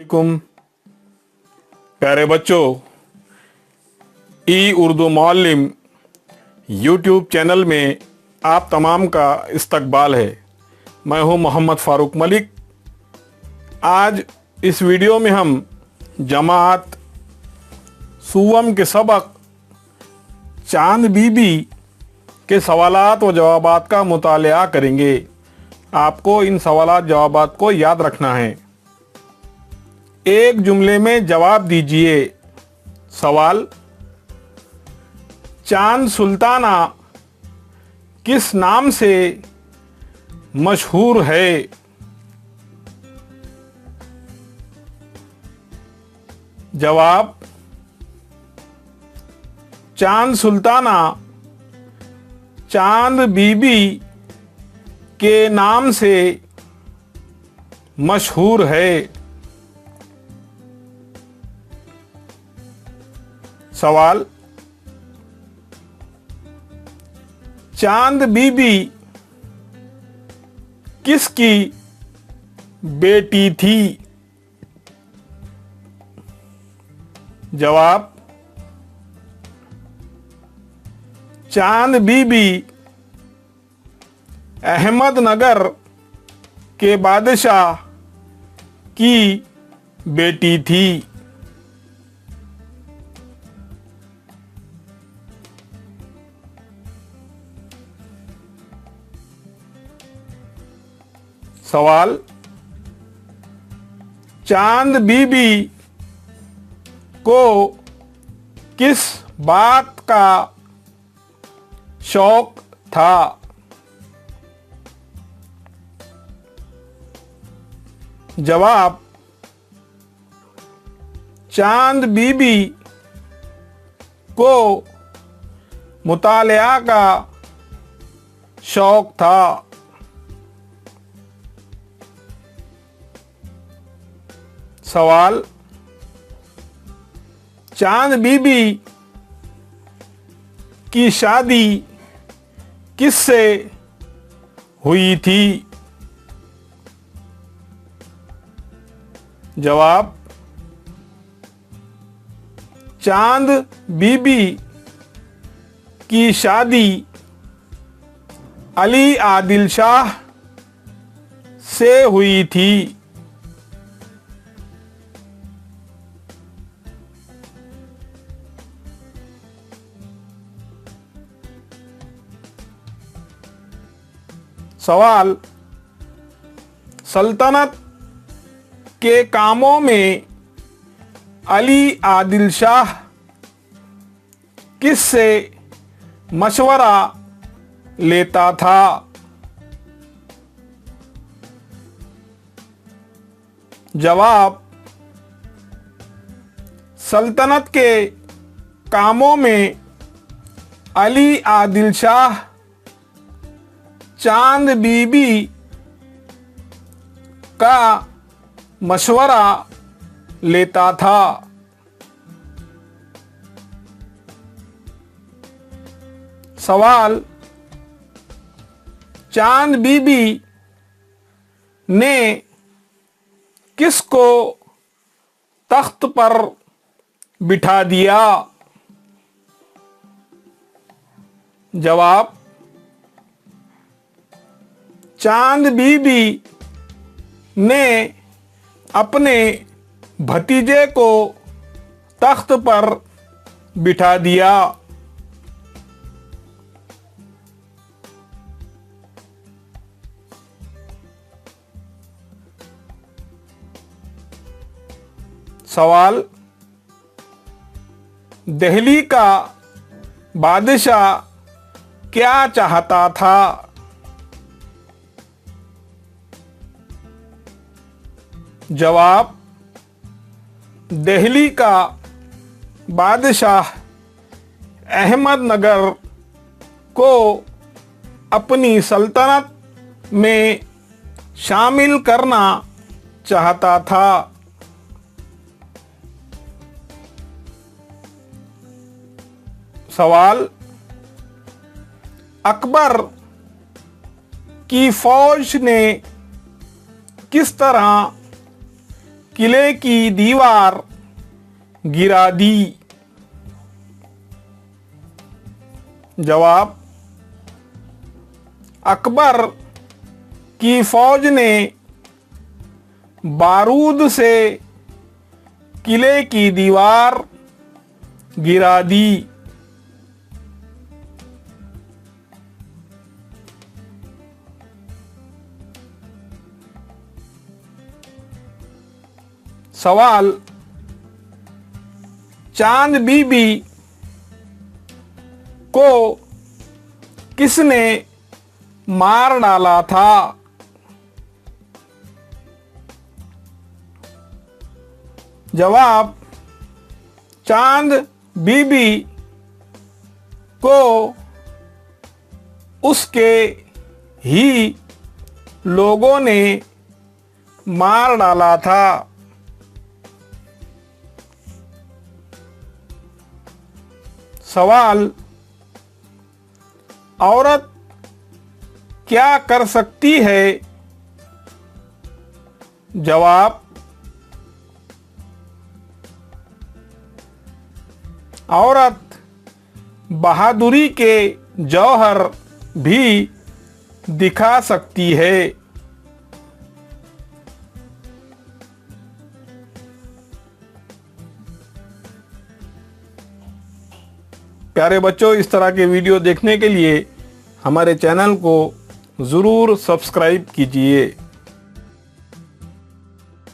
वालेकुम प्यारे बच्चों, ई उर्दू मुअल्लिम यूट्यूब चैनल में आप तमाम का इस्तकबाल है। मैं हूं मोहम्मद फ़ारूक मलिक। आज इस वीडियो में हम जमात सुवम के सबक चांद बीबी के सवालात व जवाबात का मुतालिया करेंगे। आपको इन सवालात जवाबात को याद रखना है। एक जुमले में जवाब दीजिए। सवाल: चांद सुल्ताना किस नाम से मशहूर है? जवाब: चांद सुल्ताना चांद बीबी के नाम से मशहूर है। सवाल: चांद बीबी किसकी बेटी थी? जवाब: चांद बीबी अहमदनगर के बादशाह की बेटी थी। सवाल: चांद बीबी को किस बात का शौक था? जवाब: चांद बीबी को मुतालिया का शौक था। सवाल: चांद बीबी की शादी किससे हुई थी? जवाब: चांद बीबी की शादी अली आदिल शाह से हुई थी। सवाल: सल्तनत के कामों में अली आदिल शाह किससे मशवरा लेता था? जवाब: सल्तनत के कामों में अली आदिल शाह चांद बीबी का मशवरा लेता था। सवाल: चांद बीबी ने किसको तख्त पर बिठा दिया? जवाब: चांद बीबी ने अपने भतीजे को तख्त पर बिठा दिया। सवाल: दिल्ली का बादशाह क्या चाहता था? जवाब: दिल्ली का बादशाह अहमदनगर को अपनी सल्तनत में शामिल करना चाहता था। सवाल: अकबर की फौज ने किस तरह किले की दीवार गिरा दी। जवाब, अकबर की फौज ने बारूद से किले की दीवार गिरा दी। सवाल, चांद बीबी को किसने मार डाला था? जवाब, चांद बीबी को उसके ही लोगों ने मार डाला था। सवाल, औरत क्या कर सकती है? जवाब, औरत बहादुरी के जौहर भी दिखा सकती है। प्यारे बच्चों, इस तरह के वीडियो देखने के लिए हमारे चैनल को ज़रूर सब्सक्राइब कीजिए।